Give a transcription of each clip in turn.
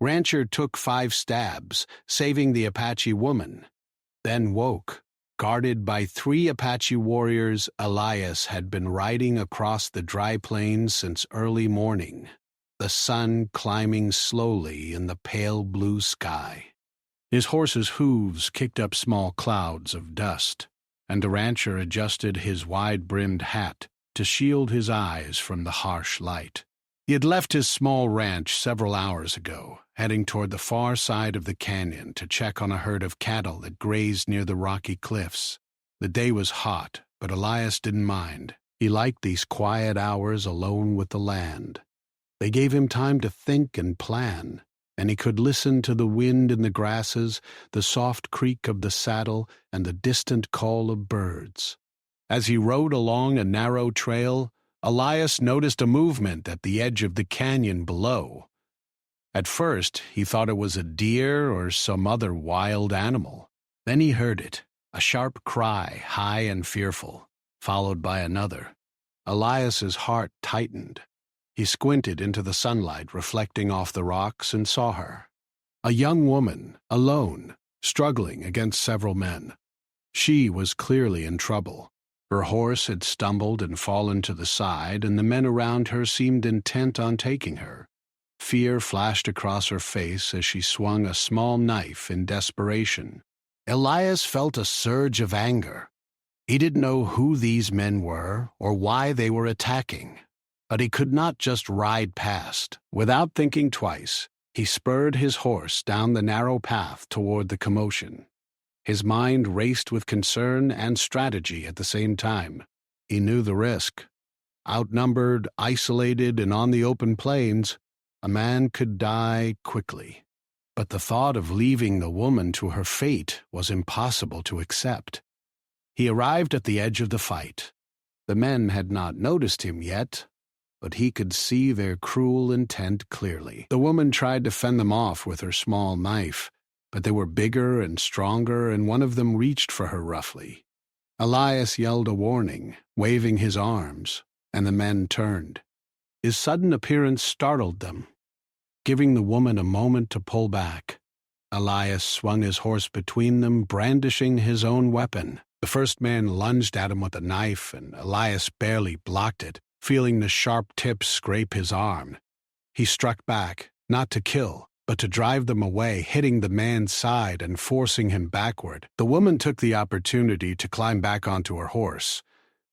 rancher took 5 stabs, saving the Apache woman, then woke. Guarded by 3 Apache warriors, Elias had been riding across the dry plains since early morning, the sun climbing slowly in the pale blue sky. His horse's hooves kicked up small clouds of dust, and the rancher adjusted his wide-brimmed hat to shield his eyes from the harsh light. He had left his small ranch several hours ago, heading toward the far side of the canyon to check on a herd of cattle that grazed near the rocky cliffs. The day was hot, but Elias didn't mind. He liked these quiet hours alone with the land. They gave him time to think and plan, and he could listen to the wind in the grasses, the soft creak of the saddle, and the distant call of birds. As he rode along a narrow trail, Elias noticed a movement at the edge of the canyon below. At first, he thought it was a deer or some other wild animal. Then he heard it, a sharp cry, high and fearful, followed by another. Elias's heart tightened. He squinted into the sunlight reflecting off the rocks and saw her. A young woman, alone, struggling against several men. She was clearly in trouble. Her horse had stumbled and fallen to the side, and the men around her seemed intent on taking her. Fear flashed across her face as she swung a small knife in desperation. Elias felt a surge of anger. He didn't know who these men were or why they were attacking, but he could not just ride past. Without thinking twice, he spurred his horse down the narrow path toward the commotion. His mind raced with concern and strategy at the same time. He knew the risk. Outnumbered, isolated, and on the open plains, a man could die quickly. But the thought of leaving the woman to her fate was impossible to accept. He arrived at the edge of the fight. The men had not noticed him yet, but he could see their cruel intent clearly. The woman tried to fend them off with her small knife, but they were bigger and stronger, and one of them reached for her roughly. Elias yelled a warning, waving his arms, and the men turned. His sudden appearance startled them, giving the woman a moment to pull back. Elias swung his horse between them, brandishing his own weapon. The first man lunged at him with a knife, and Elias barely blocked it, feeling the sharp tip scrape his arm. He struck back, not to kill, but to drive them away, hitting the man's side and forcing him backward. The woman took the opportunity to climb back onto her horse,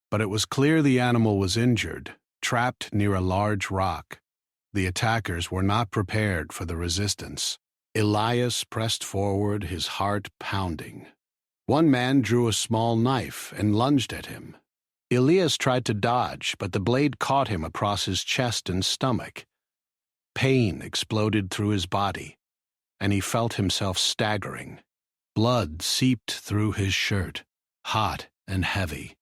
but it was clear the animal was injured, trapped near a large rock. The attackers were not prepared for the resistance. Elias pressed forward, his heart pounding. One man drew a small knife and lunged at him. Elias tried to dodge, but the blade caught him across his chest and stomach. Pain exploded through his body, and he felt himself staggering. Blood seeped through his shirt, hot and heavy.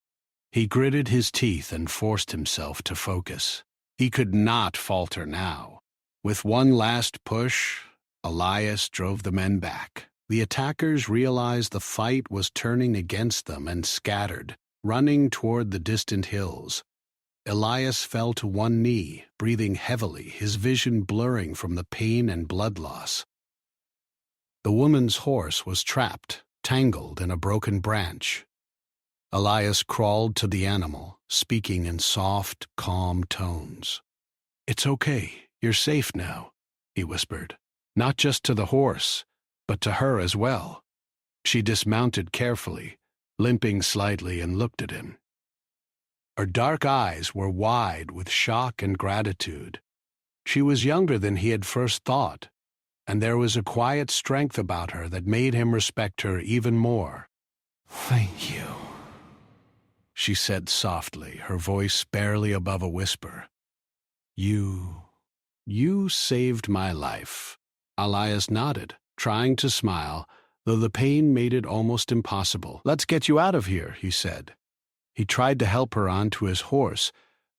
He gritted his teeth and forced himself to focus. He could not falter now. With one last push, Elias drove the men back. The attackers realized the fight was turning against them and scattered, running toward the distant hills. Elias fell to one knee, breathing heavily, his vision blurring from the pain and blood loss. The woman's horse was trapped, tangled in a broken branch. Elias crawled to the animal, speaking in soft, calm tones. "It's okay, you're safe now," he whispered. Not just to the horse, but to her as well. She dismounted carefully, limping slightly, and looked at him. Her dark eyes were wide with shock and gratitude. She was younger than he had first thought, and there was a quiet strength about her that made him respect her even more. "Thank you," she said softly, her voice barely above a whisper. You saved my life." Elias nodded, trying to smile, though the pain made it almost impossible. "Let's get you out of here," he said. He tried to help her onto his horse,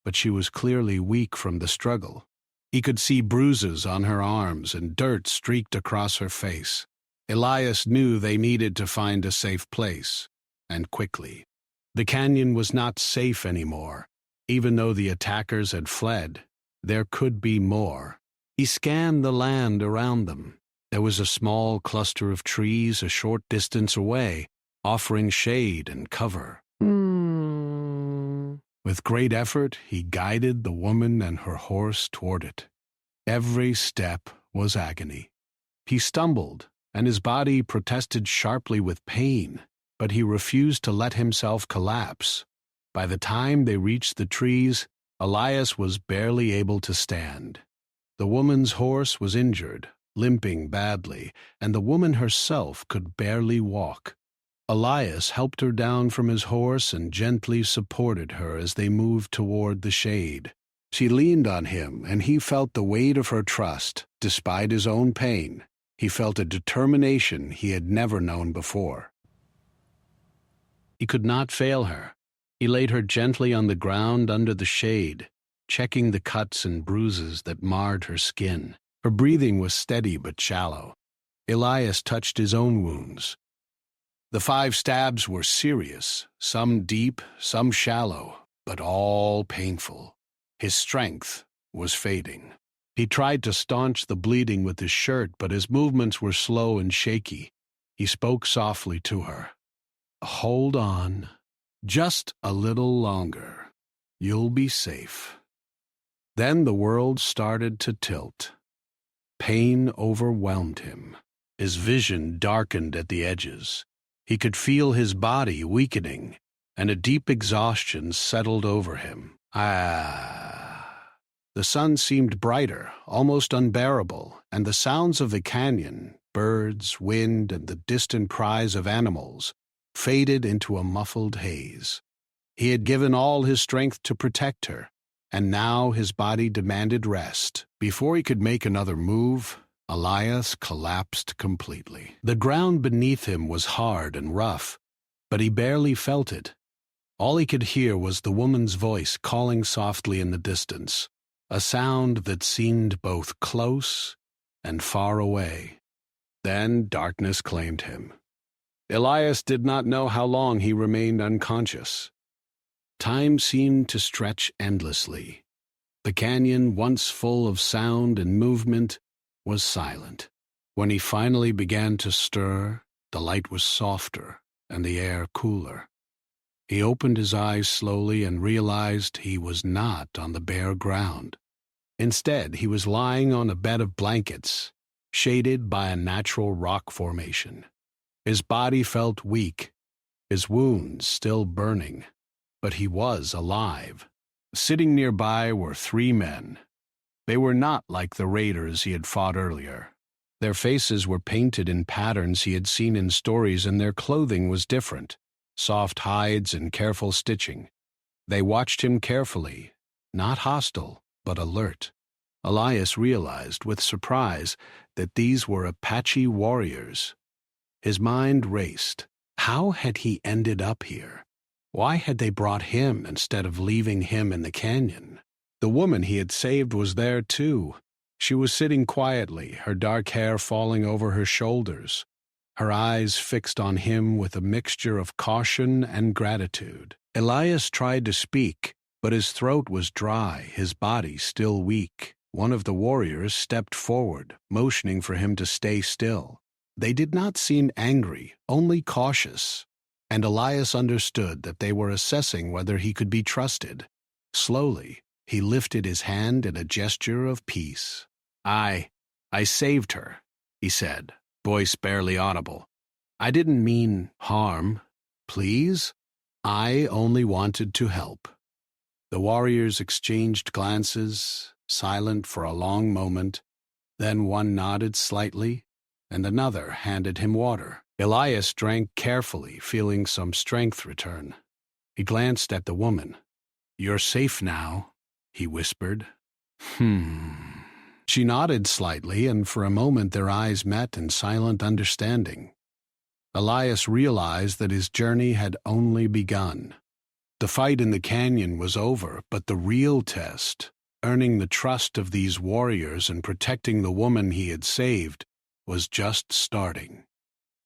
but she was clearly weak from the struggle. He could see bruises on her arms and dirt streaked across her face. Elias knew they needed to find a safe place, and quickly. The canyon was not safe anymore. Even though the attackers had fled, there could be more. He scanned the land around them. There was a small cluster of trees a short distance away, offering shade and cover. With great effort, he guided the woman and her horse toward it. Every step was agony. He stumbled, and his body protested sharply with pain, but he refused to let himself collapse. By the time they reached the trees, Elias was barely able to stand. The woman's horse was injured, limping badly, and the woman herself could barely walk. Elias helped her down from his horse and gently supported her as they moved toward the shade. She leaned on him, and he felt the weight of her trust. Despite his own pain, he felt a determination he had never known before. He could not fail her. He laid her gently on the ground under the shade, checking the cuts and bruises that marred her skin. Her breathing was steady but shallow. Elias touched his own wounds. The 5 stabs were serious, some deep, some shallow, but all painful. His strength was fading. He tried to staunch the bleeding with his shirt, but his movements were slow and shaky. He spoke softly to her. "Hold on. Just a little longer. You'll be safe." Then the world started to tilt. Pain overwhelmed him. His vision darkened at the edges. He could feel his body weakening, and a deep exhaustion settled over him. The sun seemed brighter, almost unbearable, and the sounds of the canyon, birds, wind, and the distant cries of animals, faded into a muffled haze. He had given all his strength to protect her, and now his body demanded rest. Before he could make another move, Elias collapsed completely. The ground beneath him was hard and rough, but he barely felt it. All he could hear was the woman's voice calling softly in the distance, a sound that seemed both close and far away. Then darkness claimed him. Elias did not know how long he remained unconscious. Time seemed to stretch endlessly. The canyon, once full of sound and movement, was silent. When he finally began to stir, the light was softer and the air cooler. He opened his eyes slowly and realized he was not on the bare ground. Instead, he was lying on a bed of blankets, shaded by a natural rock formation. His body felt weak, his wounds still burning, but he was alive. Sitting nearby were 3 men. They were not like the raiders he had fought earlier. Their faces were painted in patterns he had seen in stories, and their clothing was different, soft hides and careful stitching. They watched him carefully, not hostile, but alert. Elias realized with surprise that these were Apache warriors. His mind raced. How had he ended up here? Why had they brought him instead of leaving him in the canyon? The woman he had saved was there too. She was sitting quietly, her dark hair falling over her shoulders, her eyes fixed on him with a mixture of caution and gratitude. Elias tried to speak, but his throat was dry, his body still weak. One of the warriors stepped forward, motioning for him to stay still. They did not seem angry, only cautious, and Elias understood that they were assessing whether he could be trusted. Slowly, he lifted his hand in a gesture of peace. I saved her," he said, voice barely audible. "I didn't mean harm. Please? I only wanted to help." The warriors exchanged glances, silent for a long moment. Then one nodded slightly, and another handed him water. Elias drank carefully, feeling some strength return. He glanced at the woman. "You're safe now," he whispered. She nodded slightly, and for a moment their eyes met in silent understanding. Elias realized that his journey had only begun. The fight in the canyon was over, but the real test, earning the trust of these warriors and protecting the woman he had saved, was just starting.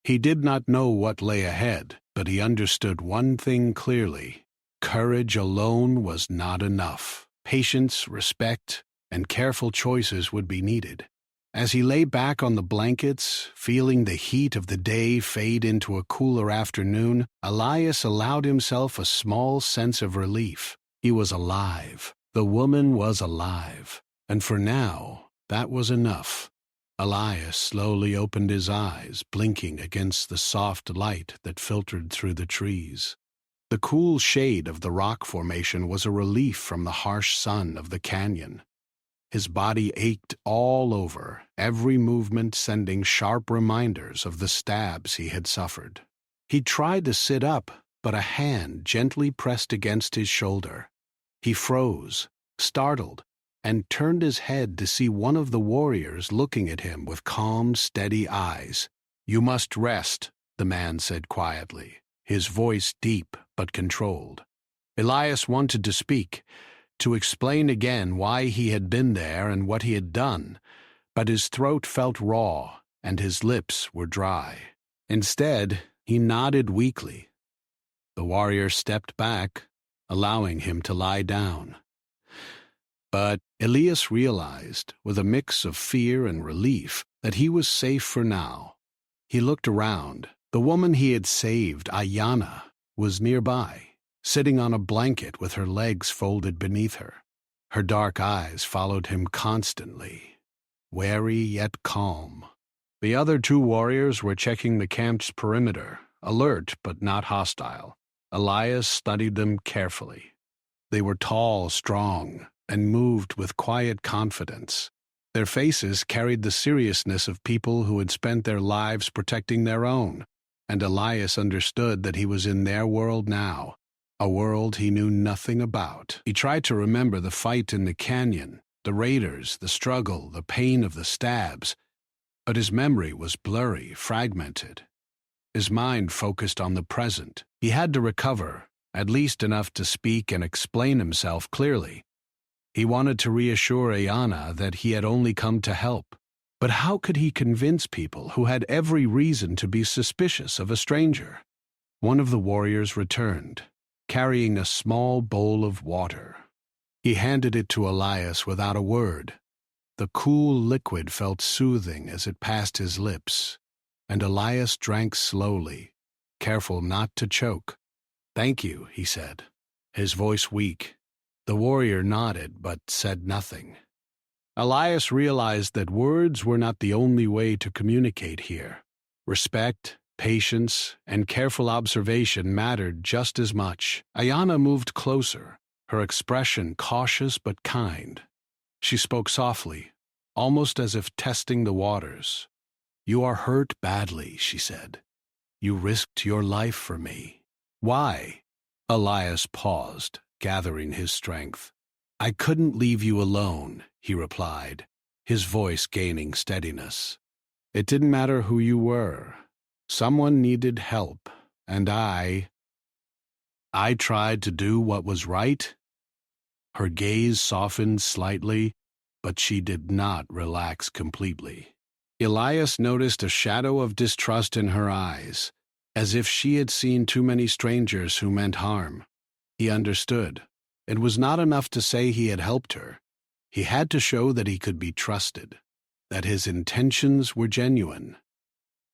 He did not know what lay ahead, but he understood one thing clearly. Courage alone was not enough. Patience, respect, and careful choices would be needed. As he lay back on the blankets, feeling the heat of the day fade into a cooler afternoon, Elias allowed himself a small sense of relief. He was alive. The woman was alive. And for now, that was enough. Elias slowly opened his eyes, blinking against the soft light that filtered through the trees. The cool shade of the rock formation was a relief from the harsh sun of the canyon. His body ached all over, every movement sending sharp reminders of the stabs he had suffered. He tried to sit up, but a hand gently pressed against his shoulder. He froze, startled, and turned his head to see one of the warriors looking at him with calm, steady eyes. "You must rest," the man said quietly, his voice deep but controlled. Elias wanted to speak, to explain again why he had been there and what he had done, but his throat felt raw and his lips were dry. Instead, he nodded weakly. The warrior stepped back, allowing him to lie down. But Elias realized, with a mix of fear and relief, that he was safe for now. He looked around. The woman he had saved, Ayanna, was nearby, sitting on a blanket with her legs folded beneath her. Her dark eyes followed him constantly, wary yet calm. The other two warriors were checking the camp's perimeter, alert but not hostile. Elias studied them carefully. They were tall, strong, and moved with quiet confidence. Their faces carried the seriousness of people who had spent their lives protecting their own, and Elias understood that he was in their world now, a world he knew nothing about. He tried to remember the fight in the canyon, the raiders, the struggle, the pain of the stabs, but his memory was blurry, fragmented. His mind focused on the present. He had to recover, at least enough to speak and explain himself clearly. He wanted to reassure Ayanna that he had only come to help. But how could he convince people who had every reason to be suspicious of a stranger? One of the warriors returned, carrying a small bowl of water. He handed it to Elias without a word. The cool liquid felt soothing as it passed his lips, and Elias drank slowly, careful not to choke. "Thank you," he said, his voice weak. The warrior nodded but said nothing. Elias realized that words were not the only way to communicate here. Respect, patience, and careful observation mattered just as much. Ayanna moved closer, her expression cautious but kind. She spoke softly, almost as if testing the waters. "You are hurt badly," she said. "You risked your life for me." "Why?" Elias paused, gathering his strength. "I couldn't leave you alone," he replied, his voice gaining steadiness. "It didn't matter who you were. Someone needed help, and I tried to do what was right." Her gaze softened slightly, but she did not relax completely. Elias noticed a shadow of distrust in her eyes, as if she had seen too many strangers who meant harm. He understood. It was not enough to say he had helped her. He had to show that he could be trusted, that his intentions were genuine.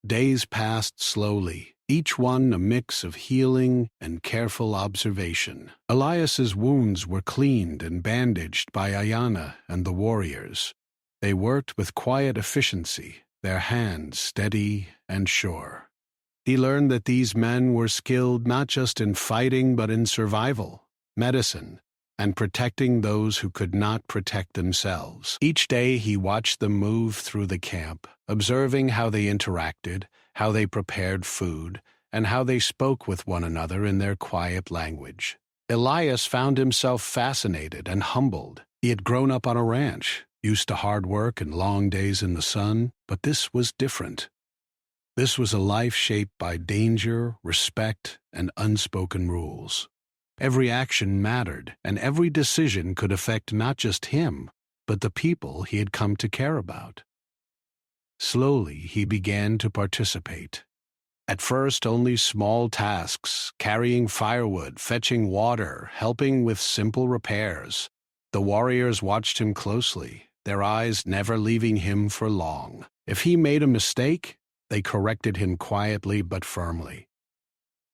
Days passed slowly, each one a mix of healing and careful observation. Elias's wounds were cleaned and bandaged by Ayanna and the warriors. They worked with quiet efficiency, their hands steady and sure. He learned that these men were skilled not just in fighting but in survival, medicine, and protecting those who could not protect themselves. Each day he watched them move through the camp, observing how they interacted, how they prepared food, and how they spoke with one another in their quiet language. Elias found himself fascinated and humbled. He had grown up on a ranch, used to hard work and long days in the sun, but this was different. This was a life shaped by danger, respect, and unspoken rules. Every action mattered, and every decision could affect not just him, but the people he had come to care about. Slowly, he began to participate. At first, only small tasks, carrying firewood, fetching water, helping with simple repairs. The warriors watched him closely, their eyes never leaving him for long. If he made a mistake, they corrected him quietly but firmly.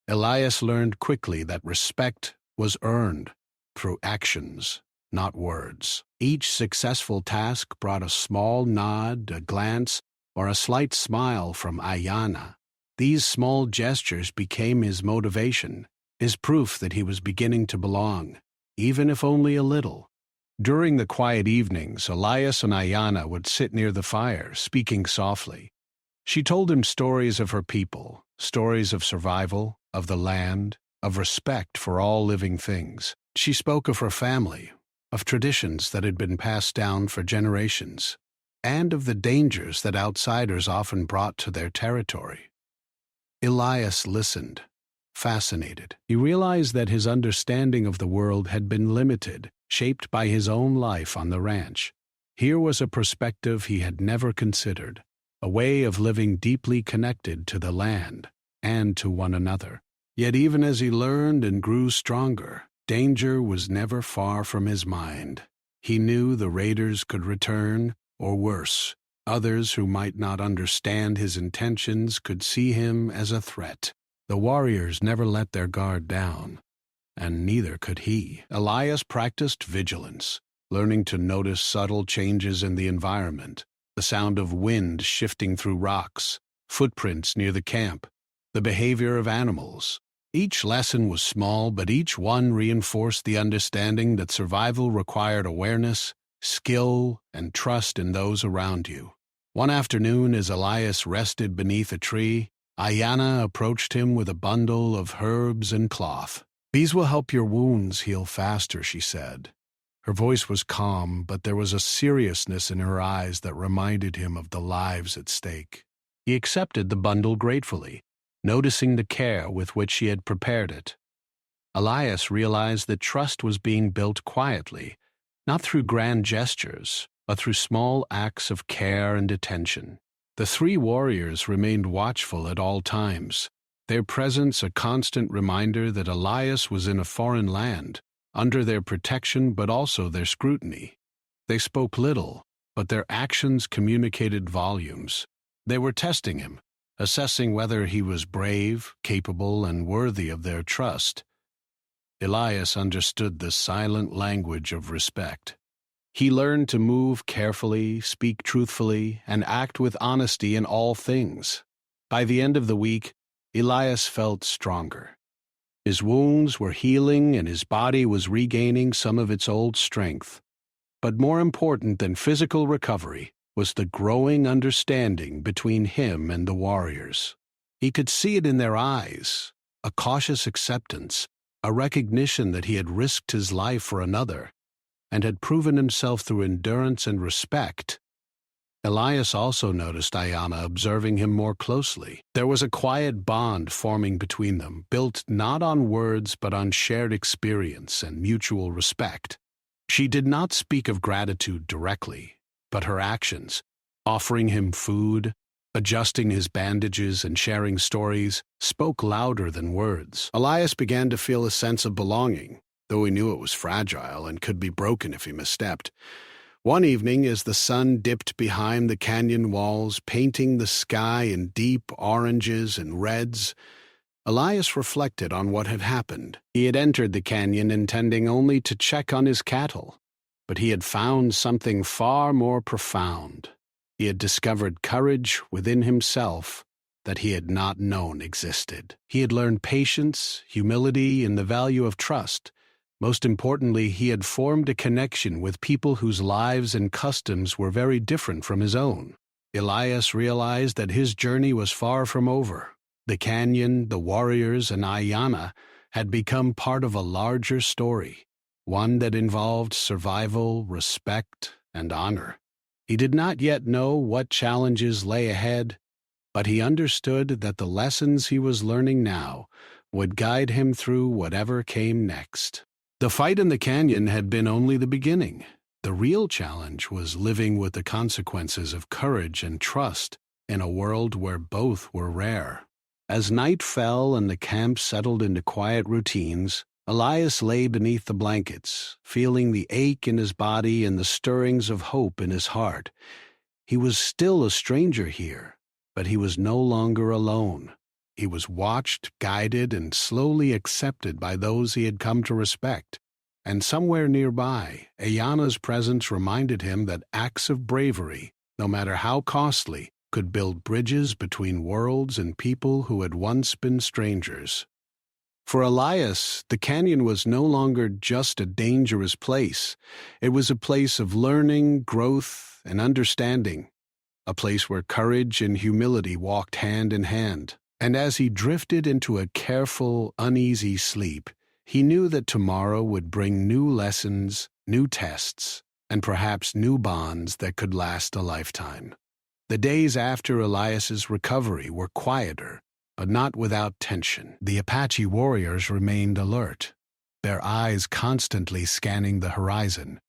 Elias learned quickly that respect was earned through actions, not words. Each successful task brought a small nod, a glance, or a slight smile from Ayana. These small gestures became his motivation, his proof that he was beginning to belong, even if only a little. During the quiet evenings, Elias and Ayana would sit near the fire, speaking softly. She told him stories of her people, stories of survival, of the land, of respect for all living things. She spoke of her family, of traditions that had been passed down for generations, and of the dangers that outsiders often brought to their territory. Elias listened, fascinated. He realized that his understanding of the world had been limited, shaped by his own life on the ranch. Here was a perspective he had never considered, a way of living deeply connected to the land and to one another. Yet even as he learned and grew stronger, danger was never far from his mind. He knew the raiders could return, or worse, others who might not understand his intentions could see him as a threat. The warriors never let their guard down, and neither could he. Elias practiced vigilance, learning to notice subtle changes in the environment, the sound of wind shifting through rocks, footprints near the camp, the behavior of animals. Each lesson was small, but each one reinforced the understanding that survival required awareness, skill, and trust in those around you. One afternoon, as Elias rested beneath a tree, Ayana approached him with a bundle of herbs and cloth. "These will help your wounds heal faster," she said. Her voice was calm, but there was a seriousness in her eyes that reminded him of the lives at stake. He accepted the bundle gratefully, noticing the care with which she had prepared it. Elias realized that trust was being built quietly, not through grand gestures, but through small acts of care and attention. The three warriors remained watchful at all times, their presence a constant reminder that Elias was in a foreign land, under their protection but also their scrutiny. They spoke little, but their actions communicated volumes. They were testing him, assessing whether he was brave, capable, and worthy of their trust. Elias understood the silent language of respect. He learned to move carefully, speak truthfully, and act with honesty in all things. By the end of the week, Elias felt stronger. His wounds were healing and his body was regaining some of its old strength. But more important than physical recovery was the growing understanding between him and the warriors. He could see it in their eyes, a cautious acceptance, a recognition that he had risked his life for another, and had proven himself through endurance and respect. Elias also noticed Ayana observing him more closely. There was a quiet bond forming between them, built not on words but on shared experience and mutual respect. She did not speak of gratitude directly, but her actions, offering him food, adjusting his bandages, and sharing stories, spoke louder than words. Elias began to feel a sense of belonging, though he knew it was fragile and could be broken if he misstepped. One evening, as the sun dipped behind the canyon walls, painting the sky in deep oranges and reds, Elias reflected on what had happened. He had entered the canyon intending only to check on his cattle, but he had found something far more profound. He had discovered courage within himself that he had not known existed. He had learned patience, humility, and the value of trust. Most importantly, he had formed a connection with people whose lives and customs were very different from his own. Elias realized that his journey was far from over. The canyon, the warriors, and Ayana had become part of a larger story, one that involved survival, respect, and honor. He did not yet know what challenges lay ahead, but he understood that the lessons he was learning now would guide him through whatever came next. The fight in the canyon had been only the beginning. The real challenge was living with the consequences of courage and trust in a world where both were rare. As night fell and the camp settled into quiet routines, Elias lay beneath the blankets, feeling the ache in his body and the stirrings of hope in his heart. He was still a stranger here, but he was no longer alone. He was watched, guided, and slowly accepted by those he had come to respect. And somewhere nearby, Ayana's presence reminded him that acts of bravery, no matter how costly, could build bridges between worlds and people who had once been strangers. For Elias, the canyon was no longer just a dangerous place. It was a place of learning, growth, and understanding, a place where courage and humility walked hand in hand. And as he drifted into a careful, uneasy sleep, he knew that tomorrow would bring new lessons, new tests, and perhaps new bonds that could last a lifetime. The days after Elias's recovery were quieter, but not without tension. The Apache warriors remained alert, their eyes constantly scanning the horizon.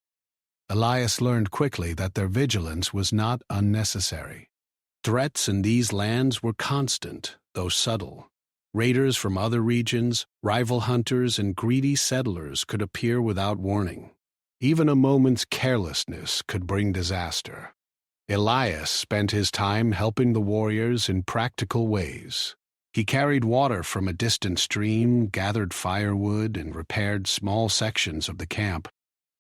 Elias learned quickly that their vigilance was not unnecessary. Threats in these lands were constant, though subtle. Raiders from other regions, rival hunters, and greedy settlers could appear without warning. Even a moment's carelessness could bring disaster. Elias spent his time helping the warriors in practical ways. He carried water from a distant stream, gathered firewood, and repaired small sections of the camp.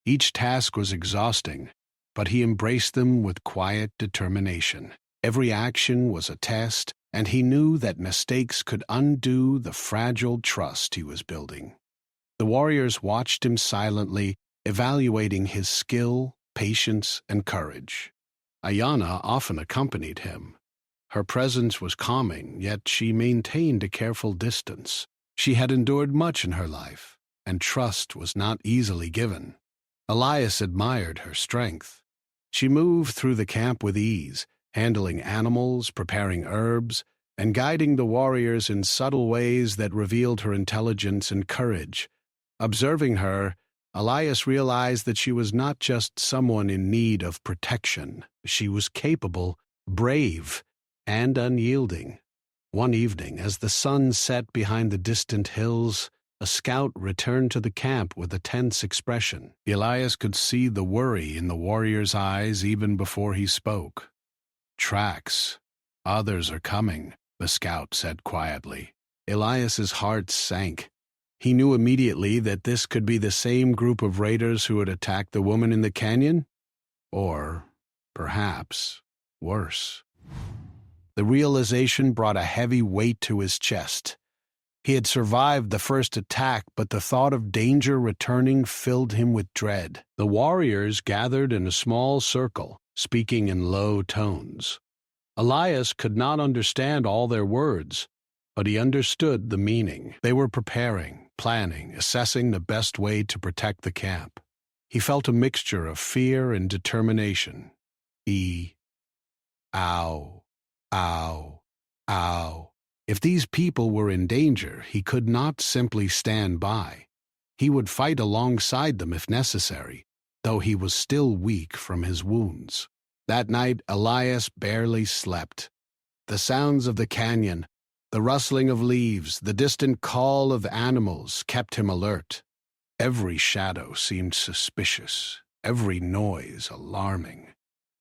Each task was exhausting, but he embraced them with quiet determination. Every action was a test, and he knew that mistakes could undo the fragile trust he was building. The warriors watched him silently, evaluating his skill, patience, and courage. Ayana often accompanied him. Her presence was calming, yet she maintained a careful distance. She had endured much in her life, and trust was not easily given. Elias admired her strength. She moved through the camp with ease, handling animals, preparing herbs, and guiding the warriors in subtle ways that revealed her intelligence and courage. Observing her, Elias realized that she was not just someone in need of protection. She was capable, brave, and unyielding. One evening, as the sun set behind the distant hills, a scout returned to the camp with a tense expression. Elias could see the worry in the warrior's eyes even before he spoke. "Tracks. Others are coming," the scout said quietly. Elias's heart sank. He knew immediately that this could be the same group of raiders who had attacked the woman in the canyon, or perhaps worse. The realization brought a heavy weight to his chest. He had survived the first attack, but the thought of danger returning filled him with dread. The warriors gathered in a small circle, speaking in low tones. Elias could not understand all their words, but he understood the meaning. They were preparing, planning, assessing the best way to protect the camp. He felt a mixture of fear and determination. Ow, ow, ow. If these people were in danger, he could not simply stand by. He would fight alongside them if necessary, though he was still weak from his wounds. That night, Elias barely slept. The sounds of the canyon, the rustling of leaves, the distant call of animals kept him alert. Every shadow seemed suspicious, every noise alarming.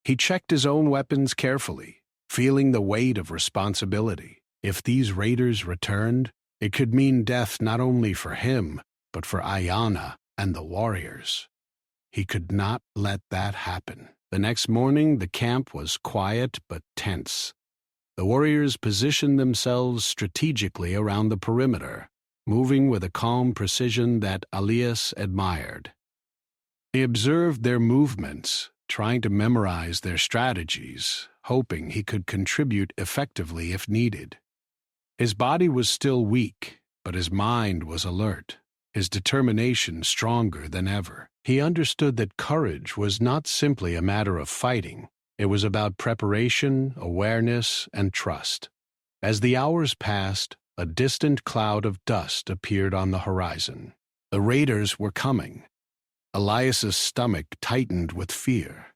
He checked his own weapons carefully, feeling the weight of responsibility. If these raiders returned, it could mean death not only for him, but for Ayana and the warriors. He could not let that happen. The next morning, the camp was quiet but tense. The warriors positioned themselves strategically around the perimeter, moving with a calm precision that Elias admired. He observed their movements, trying to memorize their strategies, hoping he could contribute effectively if needed. His body was still weak, but his mind was alert, his determination stronger than ever. He understood that courage was not simply a matter of fighting. It was about preparation, awareness, and trust. As the hours passed, a distant cloud of dust appeared on the horizon. The raiders were coming. Elias's stomach tightened with fear,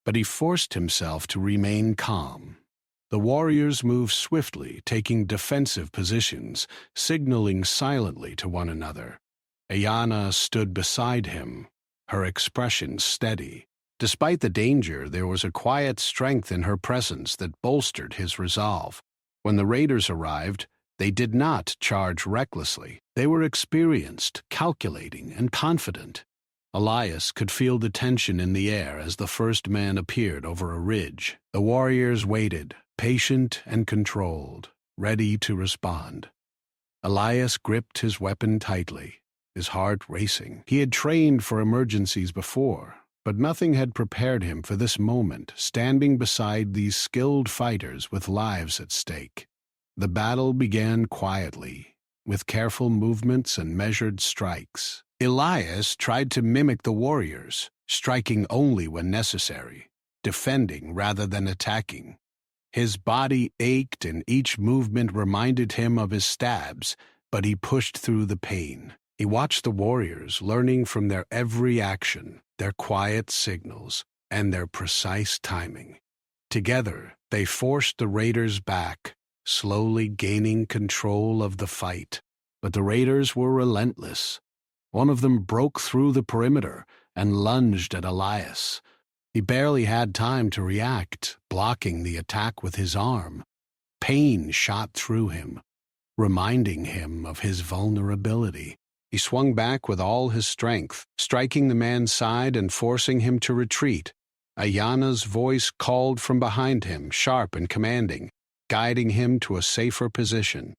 but he forced himself to remain calm. The warriors moved swiftly, taking defensive positions, signaling silently to one another. Ayana stood beside him, her expression steady. Despite the danger, there was a quiet strength in her presence that bolstered his resolve. When the raiders arrived, they did not charge recklessly. They were experienced, calculating, and confident. Elias could feel the tension in the air as the first man appeared over a ridge. The warriors waited, patient and controlled, ready to respond. Elias gripped his weapon tightly, his heart racing. He had trained for emergencies before, but nothing had prepared him for this moment, standing beside these skilled fighters with lives at stake. The battle began quietly, with careful movements and measured strikes. Elias tried to mimic the warriors, striking only when necessary, defending rather than attacking. His body ached and each movement reminded him of his stabs, but he pushed through the pain. He watched the warriors, learning from their every action, their quiet signals, and their precise timing. Together, they forced the raiders back, slowly gaining control of the fight. But the raiders were relentless. One of them broke through the perimeter and lunged at Elias. He barely had time to react, blocking the attack with his arm. Pain shot through him, reminding him of his vulnerability. He swung back with all his strength, striking the man's side and forcing him to retreat. Ayana's voice called from behind him, sharp and commanding, guiding him to a safer position.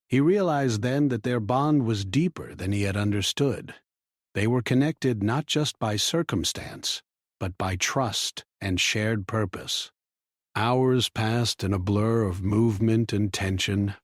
He realized then that their bond was deeper than he had understood. They were connected not just by circumstance, but by trust and shared purpose. Hours passed in a blur of movement and tension.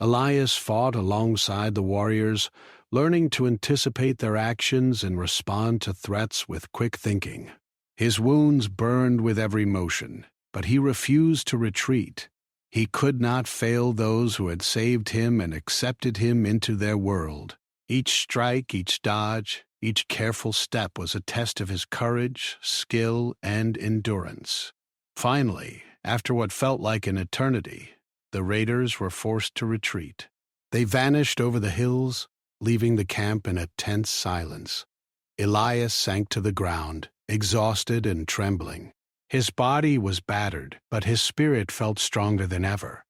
Elias fought alongside the warriors, learning to anticipate their actions and respond to threats with quick thinking. His wounds burned with every motion, but he refused to retreat. He could not fail those who had saved him and accepted him into their world. Each strike, each dodge, each careful step was a test of his courage, skill, and endurance. Finally, after what felt like an eternity, the raiders were forced to retreat. They vanished over the hills, leaving the camp in a tense silence. Elias sank to the ground, exhausted and trembling. His body was battered, but his spirit felt stronger than ever.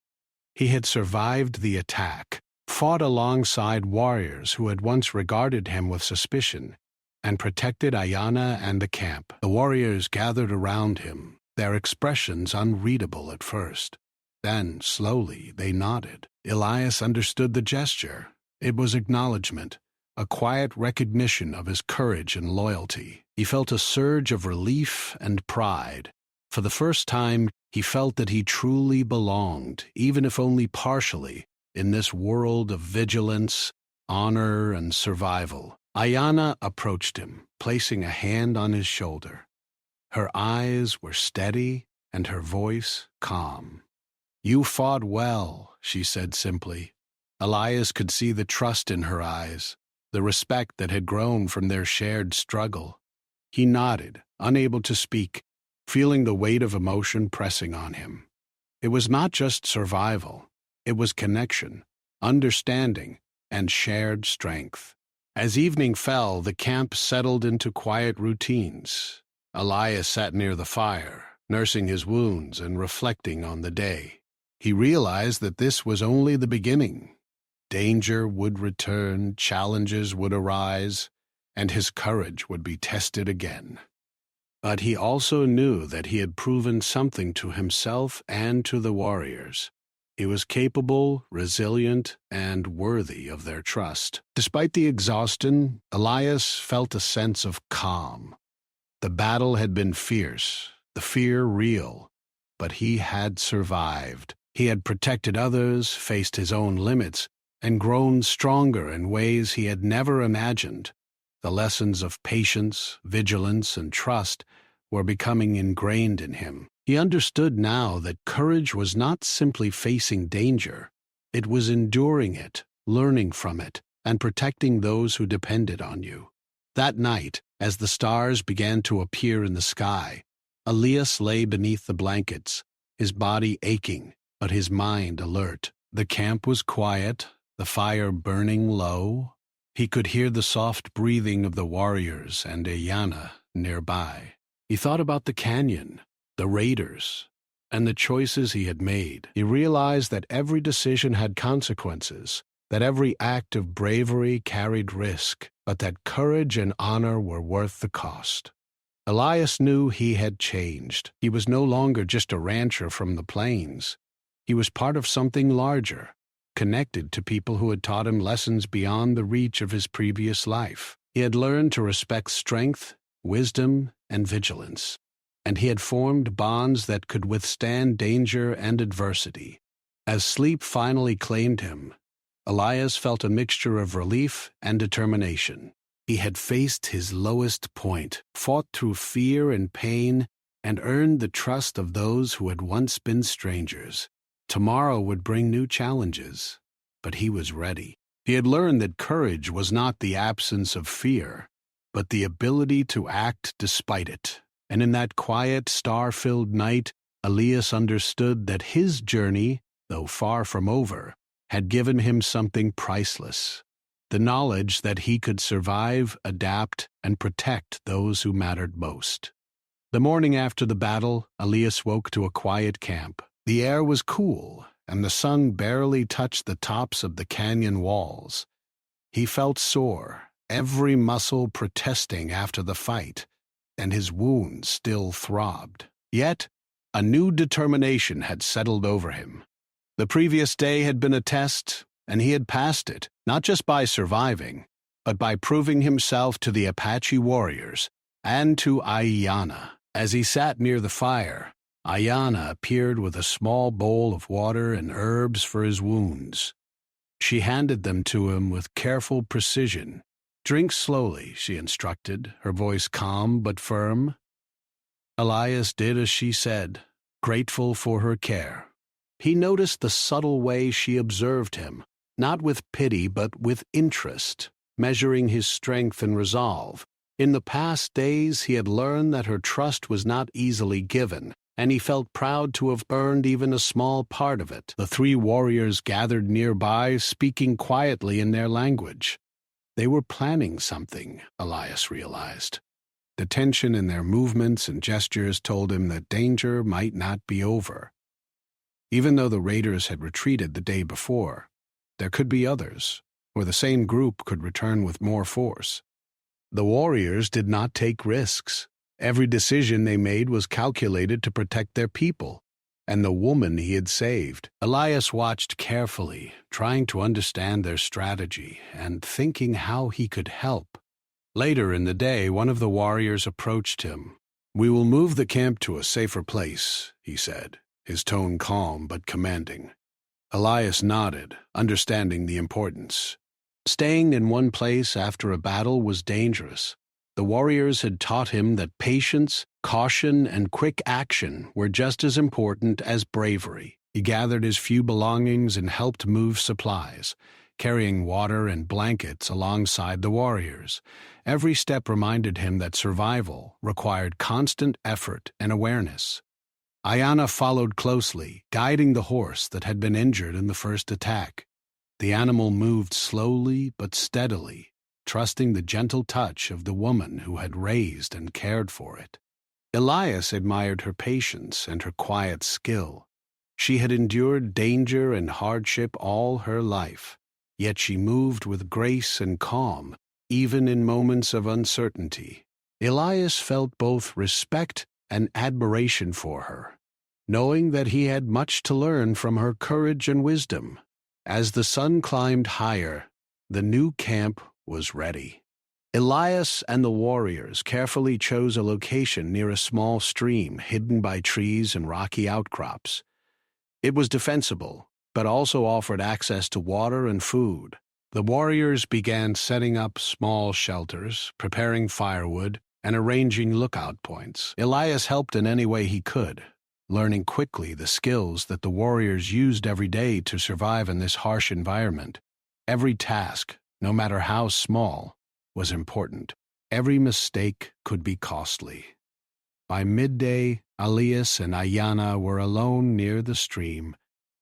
He had survived the attack, fought alongside warriors who had once regarded him with suspicion, and protected Ayana and the camp. The warriors gathered around him, their expressions unreadable at first. Then, slowly, they nodded. Elias understood the gesture. It was acknowledgement, a quiet recognition of his courage and loyalty. He felt a surge of relief and pride. For the first time, he felt that he truly belonged, even if only partially, in this world of vigilance, honor, and survival. Ayana approached him, placing a hand on his shoulder. Her eyes were steady and her voice calm. "You fought well," she said simply. Elias could see the trust in her eyes, the respect that had grown from their shared struggle. He nodded, unable to speak, feeling the weight of emotion pressing on him. It was not just survival. It was connection, understanding, and shared strength. As evening fell, the camp settled into quiet routines. Elias sat near the fire, nursing his wounds and reflecting on the day. He realized that this was only the beginning. Danger would return, challenges would arise, and his courage would be tested again. But he also knew that he had proven something to himself and to the warriors. He was capable, resilient, and worthy of their trust. Despite the exhaustion, Elias felt a sense of calm. The battle had been fierce, the fear real, but he had survived. He had protected others, faced his own limits, and grown stronger in ways he had never imagined. The lessons of patience, vigilance, and trust were becoming ingrained in him. He understood now that courage was not simply facing danger. It was enduring it, learning from it, and protecting those who depended on you. That night, as the stars began to appear in the sky, Elias lay beneath the blankets, his body aching, but his mind alert. The camp was quiet, the fire burning low. He could hear the soft breathing of the warriors and Ayana nearby. He thought about the canyon, the raiders, and the choices he had made. He realized that every decision had consequences, that every act of bravery carried risk, but that courage and honor were worth the cost. Elias knew he had changed. He was no longer just a rancher from the plains. He was part of something larger, connected to people who had taught him lessons beyond the reach of his previous life. He had learned to respect strength, wisdom, and vigilance, and he had formed bonds that could withstand danger and adversity. As sleep finally claimed him, Elias felt a mixture of relief and determination. He had faced his lowest point, fought through fear and pain, and earned the trust of those who had once been strangers. Tomorrow would bring new challenges, but he was ready. He had learned that courage was not the absence of fear, but the ability to act despite it. And in that quiet, star-filled night, Elias understood that his journey, though far from over, had given him something priceless: the knowledge that he could survive, adapt, and protect those who mattered most. The morning after the battle, Elias woke to a quiet camp. The air was cool, and the sun barely touched the tops of the canyon walls. He felt sore, every muscle protesting after the fight, and his wounds still throbbed. Yet, a new determination had settled over him. The previous day had been a test, and he had passed it, not just by surviving, but by proving himself to the Apache warriors and to Ayana. As he sat near the fire, Ayana appeared with a small bowl of water and herbs for his wounds. She handed them to him with careful precision. "Drink slowly," she instructed, her voice calm but firm. Elias did as she said, grateful for her care. He noticed the subtle way she observed him, not with pity but with interest, measuring his strength and resolve. In the past days he had learned that her trust was not easily given, and he felt proud to have earned even a small part of it. The three warriors gathered nearby, speaking quietly in their language. They were planning something, Elias realized. The tension in their movements and gestures told him that danger might not be over. Even though the raiders had retreated the day before, there could be others, or the same group could return with more force. The warriors did not take risks. Every decision they made was calculated to protect their people and the woman he had saved. Elias watched carefully, trying to understand their strategy and thinking how he could help. Later in the day, one of the warriors approached him. "We will move the camp to a safer place," he said, his tone calm but commanding. Elias nodded, understanding the importance. Staying in one place after a battle was dangerous. The warriors had taught him that patience, caution, and quick action were just as important as bravery. He gathered his few belongings and helped move supplies, carrying water and blankets alongside the warriors. Every step reminded him that survival required constant effort and awareness. Ayana followed closely, guiding the horse that had been injured in the first attack. The animal moved slowly but steadily, trusting the gentle touch of the woman who had raised and cared for it. Elias admired her patience and her quiet skill. She had endured danger and hardship all her life, yet she moved with grace and calm, even in moments of uncertainty. Elias felt both respect and admiration for her, knowing that he had much to learn from her courage and wisdom. As the sun climbed higher, the new camp was ready. Elias and the warriors carefully chose a location near a small stream hidden by trees and rocky outcrops. It was defensible, but also offered access to water and food. The warriors began setting up small shelters, preparing firewood, and arranging lookout points. Elias helped in any way he could, learning quickly the skills that the warriors used every day to survive in this harsh environment. Every task, no matter how small, was important. Every mistake could be costly. By midday, Elias and Ayana were alone near the stream,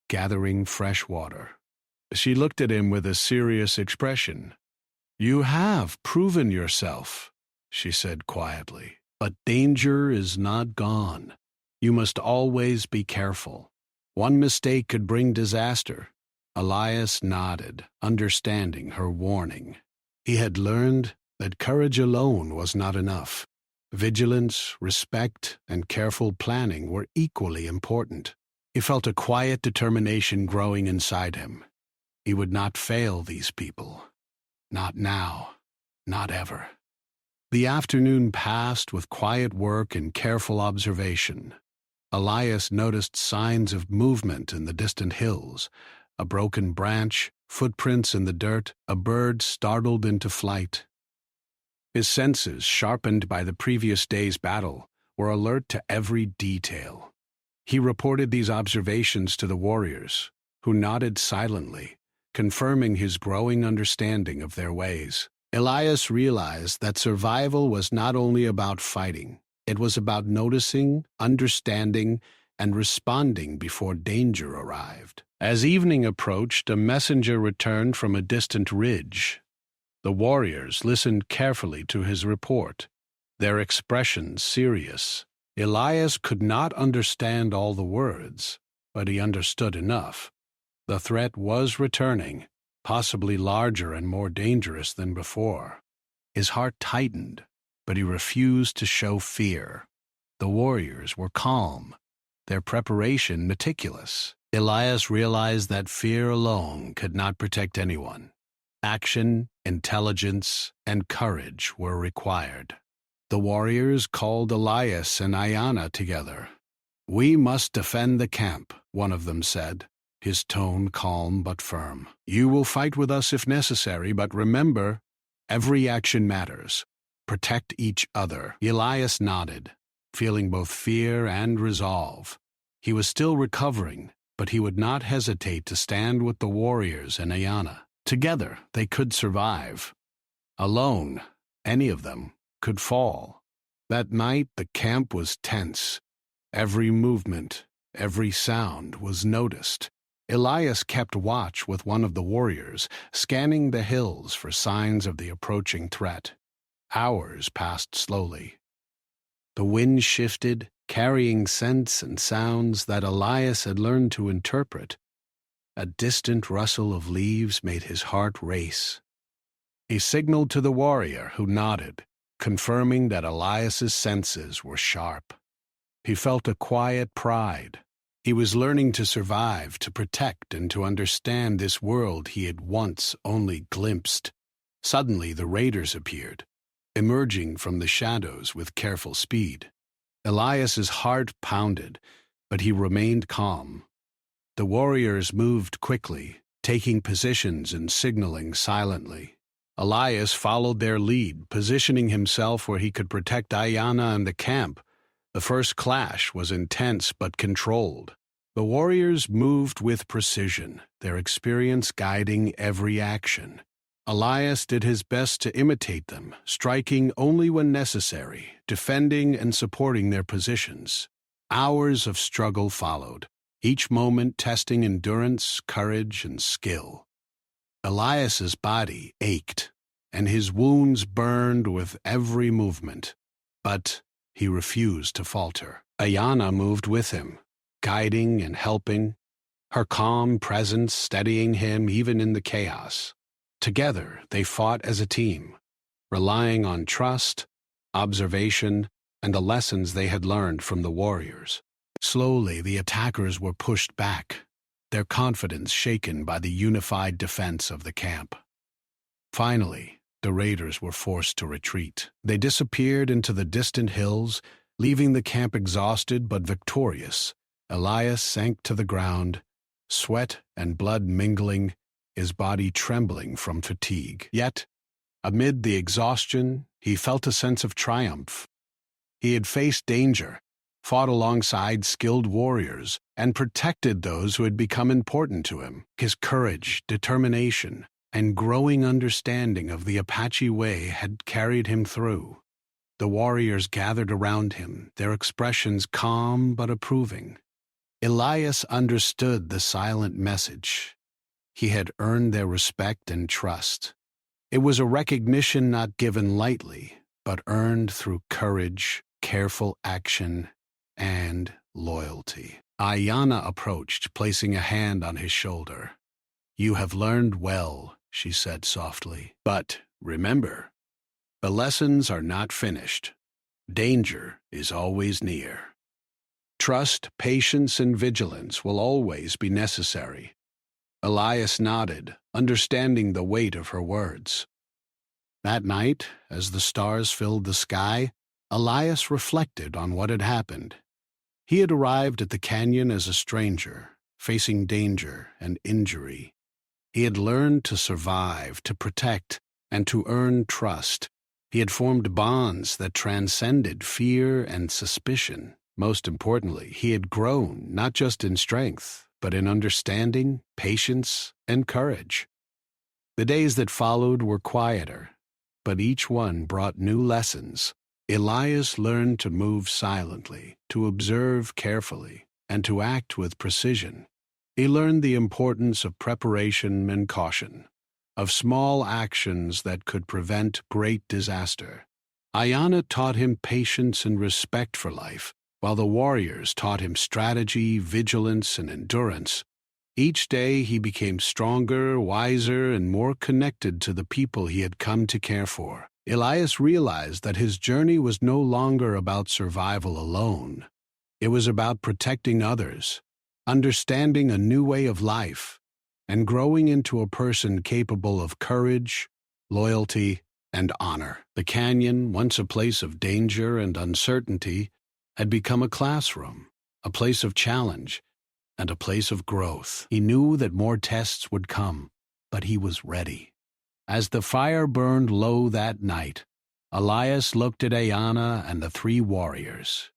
gathering fresh water. She looked at him with a serious expression. "You have proven yourself," she said quietly. "But danger is not gone. You must always be careful. One mistake could bring disaster." Elias nodded, understanding her warning. He had learned that courage alone was not enough. Vigilance, respect, and careful planning were equally important. He felt a quiet determination growing inside him. He would not fail these people. Not now. Not ever. The afternoon passed with quiet work and careful observation. Elias noticed signs of movement in the distant hills, a broken branch, footprints in the dirt, a bird startled into flight. His senses, sharpened by the previous day's battle, were alert to every detail. He reported these observations to the warriors, who nodded silently, confirming his growing understanding of their ways. Elias realized that survival was not only about fighting, it was about noticing, understanding, and responding before danger arrived. As evening approached, a messenger returned from a distant ridge. The warriors listened carefully to his report, their expressions serious. Elias could not understand all the words, but he understood enough. The threat was returning, possibly larger and more dangerous than before. His heart tightened, but he refused to show fear. The warriors were calm, their preparation meticulous. Elias realized that fear alone could not protect anyone. Action, intelligence, and courage were required. The warriors called Elias and Ayanna together. "We must defend the camp," one of them said, his tone calm but firm. "You will fight with us if necessary, but remember, every action matters. Protect each other." Elias nodded, feeling both fear and resolve. He was still recovering, but he would not hesitate to stand with the warriors and Ayanna. Together, they could survive. Alone, any of them could fall. That night, the camp was tense. Every movement, every sound was noticed. Elias kept watch with one of the warriors, scanning the hills for signs of the approaching threat. Hours passed slowly. The wind shifted, carrying scents and sounds that Elias had learned to interpret. A distant rustle of leaves made his heart race. He signaled to the warrior, who nodded, confirming that Elias's senses were sharp. He felt a quiet pride. He was learning to survive, to protect, and to understand this world he had once only glimpsed. Suddenly the raiders appeared, emerging from the shadows with careful speed. Elias's heart pounded, but he remained calm. The warriors moved quickly, taking positions and signaling silently. Elias followed their lead, positioning himself where he could protect Ayanna and the camp. The first clash was intense but controlled. The warriors moved with precision, their experience guiding every action. Elias did his best to imitate them, striking only when necessary, defending and supporting their positions. Hours of struggle followed, each moment testing endurance, courage, and skill. Elias's body ached, and his wounds burned with every movement, but he refused to falter. Ayanna moved with him, guiding and helping, her calm presence steadying him even in the chaos. Together, they fought as a team, relying on trust, observation, and the lessons they had learned from the warriors. Slowly, the attackers were pushed back, their confidence shaken by the unified defense of the camp. Finally, the raiders were forced to retreat. They disappeared into the distant hills, leaving the camp exhausted but victorious. Elias sank to the ground, sweat and blood mingling, his body trembling from fatigue. Yet, amid the exhaustion, he felt a sense of triumph. He had faced danger, fought alongside skilled warriors, and protected those who had become important to him. His courage, determination, and growing understanding of the Apache way had carried him through. The warriors gathered around him, their expressions calm but approving. Elias understood the silent message. He had earned their respect and trust. It was a recognition not given lightly, but earned through courage, careful action, and loyalty. Ayana approached, placing a hand on his shoulder. "You have learned well," she said softly. "But remember, the lessons are not finished. Danger is always near. Trust, patience, and vigilance will always be necessary." Elias nodded, understanding the weight of her words. That night, as the stars filled the sky, Elias reflected on what had happened. He had arrived at the canyon as a stranger, facing danger and injury. He had learned to survive, to protect, and to earn trust. He had formed bonds that transcended fear and suspicion. Most importantly, he had grown not just in strength, but in understanding, patience, and courage. The days that followed were quieter, but each one brought new lessons. Elias learned to move silently, to observe carefully, and to act with precision. He learned the importance of preparation and caution, of small actions that could prevent great disaster. Ayana taught him patience and respect for life, while the warriors taught him strategy, vigilance, and endurance. Each day he became stronger, wiser, and more connected to the people he had come to care for. Elias realized that his journey was no longer about survival alone. It was about protecting others, understanding a new way of life, and growing into a person capable of courage, loyalty, and honor. The canyon, once a place of danger and uncertainty, had become a classroom, a place of challenge, and a place of growth. He knew that more tests would come, but he was ready. As the fire burned low that night, Elias looked at Ayana and the three warriors.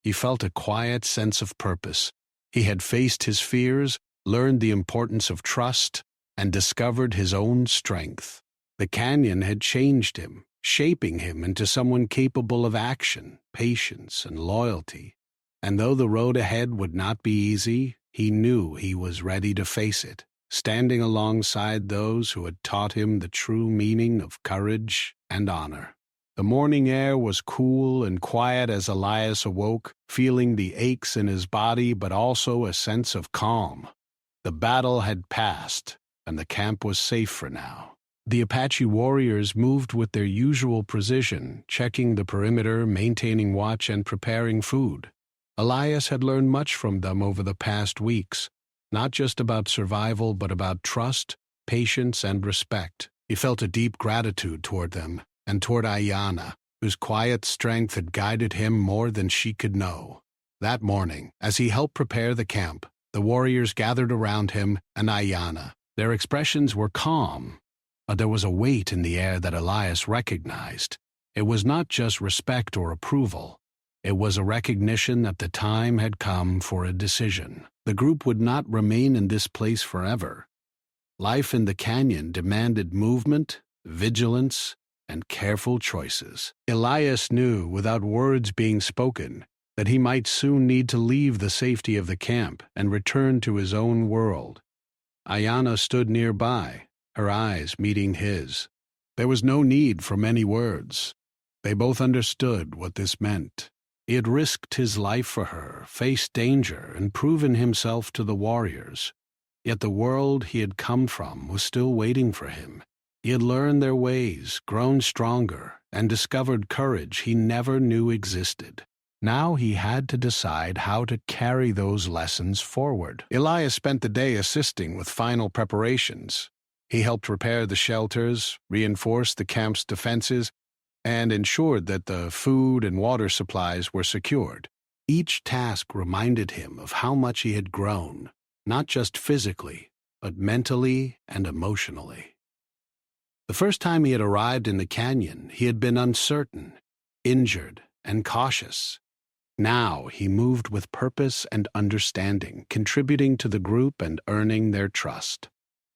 He felt a quiet sense of purpose. He had faced his fears, learned the importance of trust, and discovered his own strength. The canyon had changed him, shaping him into someone capable of action, patience, and loyalty. And though the road ahead would not be easy, he knew he was ready to face it, standing alongside those who had taught him the true meaning of courage and honor. The morning air was cool and quiet as Elias awoke, feeling the aches in his body but also a sense of calm. The battle had passed, and the camp was safe for now. The Apache warriors moved with their usual precision, checking the perimeter, maintaining watch, and preparing food. Elias had learned much from them over the past weeks, not just about survival, but about trust, patience, and respect. He felt a deep gratitude toward them, and toward Ayana, whose quiet strength had guided him more than she could know. That morning, as he helped prepare the camp, the warriors gathered around him and Ayana. Their expressions were calm, but there was a weight in the air that Elias recognized. It was not just respect or approval. It was a recognition that the time had come for a decision. The group would not remain in this place forever. Life in the canyon demanded movement, vigilance, and careful choices. Elias knew, without words being spoken, that he might soon need to leave the safety of the camp and return to his own world. Ayana stood nearby, her eyes meeting his. There was no need for many words. They both understood what this meant. He had risked his life for her, faced danger, and proven himself to the warriors. Yet the world he had come from was still waiting for him. He had learned their ways, grown stronger, and discovered courage he never knew existed. Now he had to decide how to carry those lessons forward. Elias spent the day assisting with final preparations. He helped repair the shelters, reinforced the camp's defenses, and ensured that the food and water supplies were secured. Each task reminded him of how much he had grown, not just physically, but mentally and emotionally. The first time he had arrived in the canyon, he had been uncertain, injured, and cautious. Now he moved with purpose and understanding, contributing to the group and earning their trust.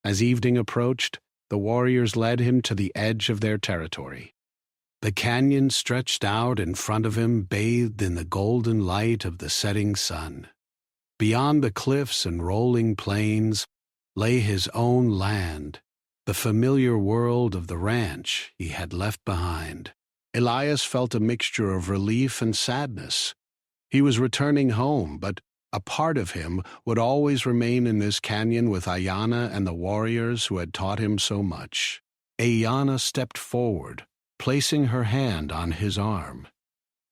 As evening approached, the warriors led him to the edge of their territory. The canyon stretched out in front of him, bathed in the golden light of the setting sun. Beyond the cliffs and rolling plains lay his own land, the familiar world of the ranch he had left behind. Elias felt a mixture of relief and sadness. He was returning home, but a part of him would always remain in this canyon with Ayanna and the warriors who had taught him so much. Ayanna stepped forward, placing her hand on his arm.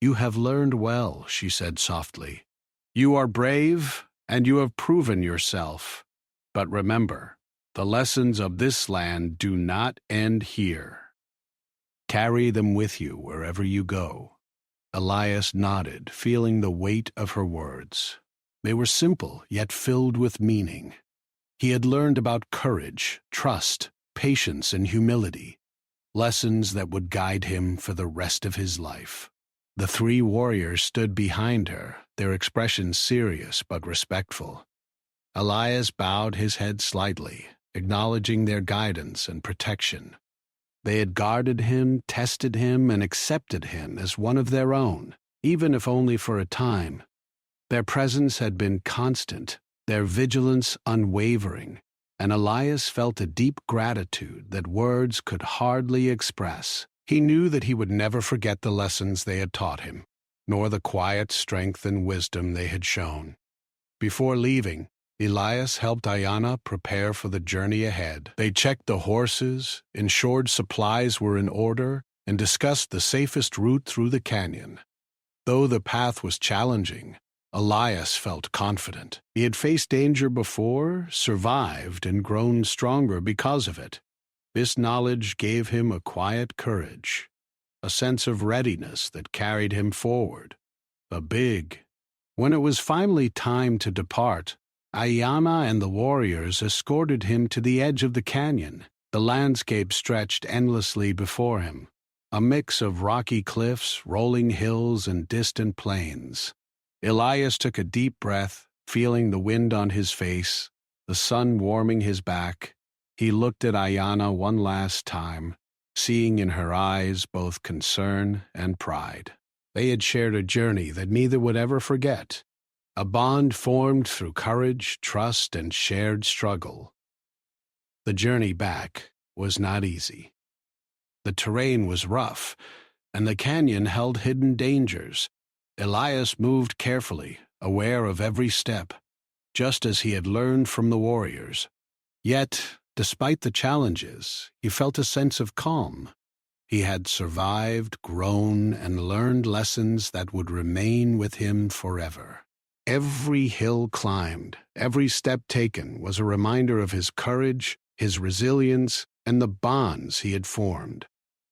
"You have learned well," she said softly. "You are brave, and you have proven yourself. But remember, the lessons of this land do not end here. Carry them with you wherever you go." Elias nodded, feeling the weight of her words. They were simple, yet filled with meaning. He had learned about courage, trust, patience, and humility, lessons that would guide him for the rest of his life. The three warriors stood behind her, their expressions serious but respectful. Elias bowed his head slightly, acknowledging their guidance and protection. They had guarded him, tested him, and accepted him as one of their own, even if only for a time. Their presence had been constant, their vigilance unwavering, and Elias felt a deep gratitude that words could hardly express. He knew that he would never forget the lessons they had taught him, nor the quiet strength and wisdom they had shown. Before leaving, Elias helped Ayanna prepare for the journey ahead. They checked the horses, ensured supplies were in order, and discussed the safest route through the canyon. Though the path was challenging, Elias felt confident. He had faced danger before, survived, and grown stronger because of it. This knowledge gave him a quiet courage, a sense of readiness that carried him forward. When it was finally time to depart, Ayanna and the warriors escorted him to the edge of the canyon. The landscape stretched endlessly before him, a mix of rocky cliffs, rolling hills, and distant plains. Elias took a deep breath, feeling the wind on his face, the sun warming his back. He looked at Ayanna one last time, seeing in her eyes both concern and pride. They had shared a journey that neither would ever forget, a bond formed through courage, trust, and shared struggle. The journey back was not easy. The terrain was rough, and the canyon held hidden dangers. Elias moved carefully, aware of every step, just as he had learned from the warriors. Yet, despite the challenges, he felt a sense of calm. He had survived, grown, and learned lessons that would remain with him forever. Every hill climbed, every step taken was a reminder of his courage, his resilience, and the bonds he had formed.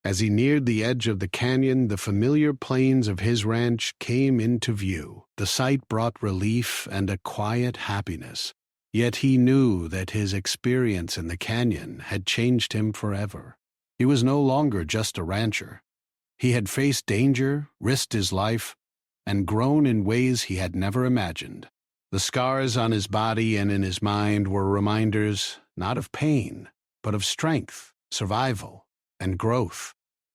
As he neared the edge of the canyon, the familiar plains of his ranch came into view. The sight brought relief and a quiet happiness. Yet he knew that his experience in the canyon had changed him forever. He was no longer just a rancher. He had faced danger, risked his life, and grown in ways he had never imagined. The scars on his body and in his mind were reminders not of pain, but of strength, survival, and growth.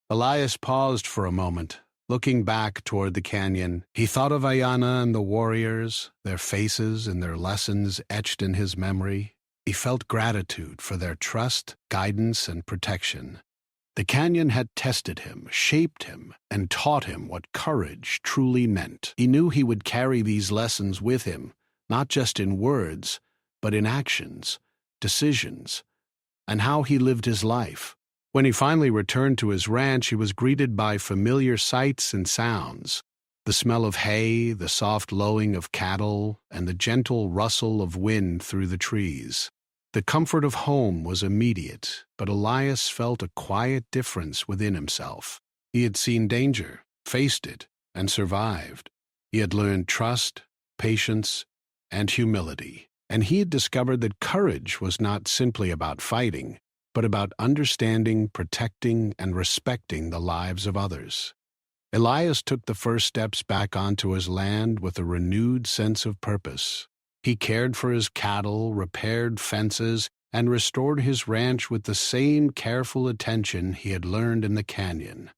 Elias paused for a moment, looking back toward the canyon. He thought of Ayanna and the warriors, their faces and their lessons etched in his memory. He felt gratitude for their trust, guidance, and protection. The canyon had tested him, shaped him, and taught him what courage truly meant. He knew he would carry these lessons with him, not just in words, but in actions, decisions, and how he lived his life. When he finally returned to his ranch, he was greeted by familiar sights and sounds. The smell of hay, the soft lowing of cattle, and the gentle rustle of wind through the trees. The comfort of home was immediate, but Elias felt a quiet difference within himself. He had seen danger, faced it, and survived. He had learned trust, patience, and humility. And he had discovered that courage was not simply about fighting, but about understanding, protecting, and respecting the lives of others. Elias took the first steps back onto his land with a renewed sense of purpose. He cared for his cattle, repaired fences, and restored his ranch with the same careful attention he had learned in the canyon.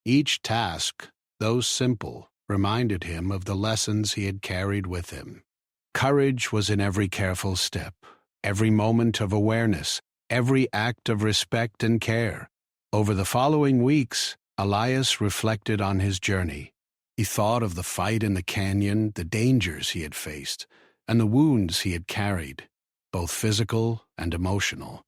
Each task, though simple, reminded him of the lessons he had carried with him. Courage was in every careful step, every moment of awareness every act of respect and care. Over the following weeks, Elias reflected on his journey. He thought of the fight in the canyon, the dangers he had faced, and the wounds he had carried, both physical and emotional.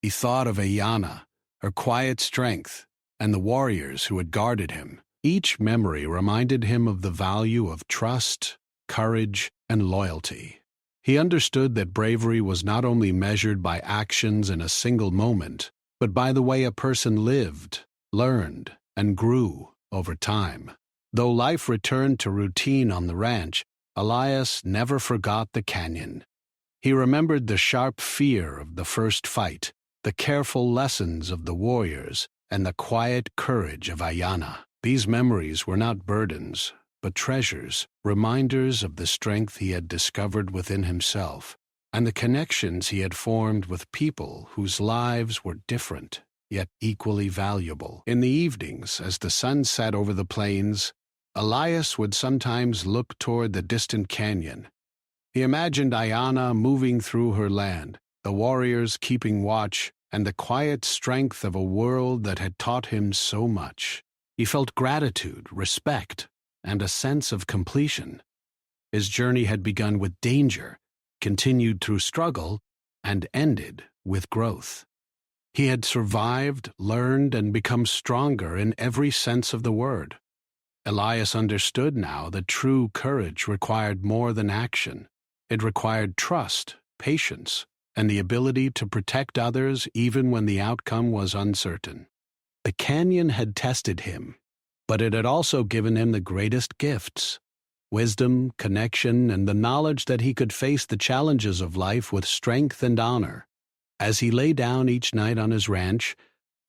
He thought of Ayana, her quiet strength, and the warriors who had guarded him. Each memory reminded him of the value of trust, courage, and loyalty. He understood that bravery was not only measured by actions in a single moment, but by the way a person lived, learned, and grew over time. Though life returned to routine on the ranch, Elias never forgot the canyon. He remembered the sharp fear of the first fight, the careful lessons of the warriors, and the quiet courage of Ayana. These memories were not burdens, but treasures, reminders of the strength he had discovered within himself, and the connections he had formed with people whose lives were different, yet equally valuable. In the evenings, as the sun set over the plains, Elias would sometimes look toward the distant canyon. He imagined Ayana moving through her land, the warriors keeping watch, and the quiet strength of a world that had taught him so much. He felt gratitude, respect, and a sense of completion. His journey had begun with danger, continued through struggle, and ended with growth. He had survived, learned, and become stronger in every sense of the word. Elias understood now that true courage required more than action. It required trust, patience, and the ability to protect others even when the outcome was uncertain. The canyon had tested him, but it had also given him the greatest gifts: wisdom, connection, and the knowledge that he could face the challenges of life with strength and honor. As he lay down each night on his ranch,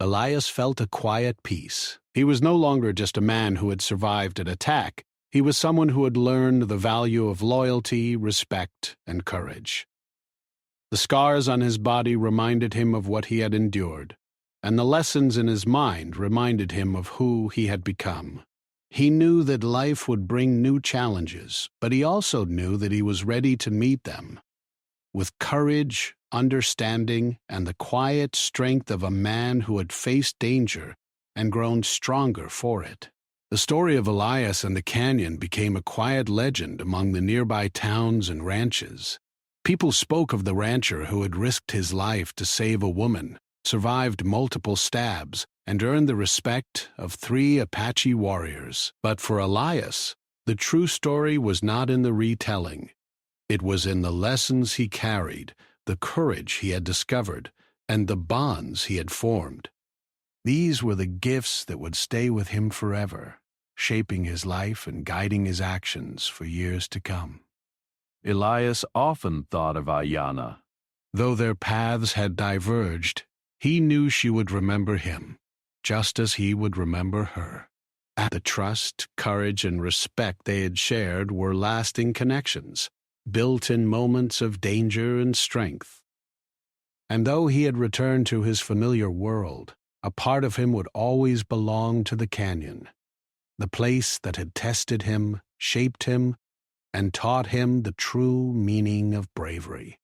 Elias felt a quiet peace. He was no longer just a man who had survived an attack. He was someone who had learned the value of loyalty, respect, and courage. The scars on his body reminded him of what he had endured, and the lessons in his mind reminded him of who he had become. He knew that life would bring new challenges, but he also knew that he was ready to meet them with courage, understanding, and the quiet strength of a man who had faced danger and grown stronger for it. The story of Elias and the canyon became a quiet legend among the nearby towns and ranches. People spoke of the rancher who had risked his life to save a woman, survived multiple stabs, and earned the respect of 3 Apache warriors. But for Elias, the true story was not in the retelling. It was in the lessons he carried, the courage he had discovered, and the bonds he had formed. These were the gifts that would stay with him forever, shaping his life and guiding his actions for years to come. Elias often thought of Ayana. Though their paths had diverged, he knew she would remember him, just as he would remember her. And the trust, courage, and respect they had shared were lasting connections, built in moments of danger and strength. And though he had returned to his familiar world, a part of him would always belong to the canyon, the place that had tested him, shaped him, and taught him the true meaning of bravery.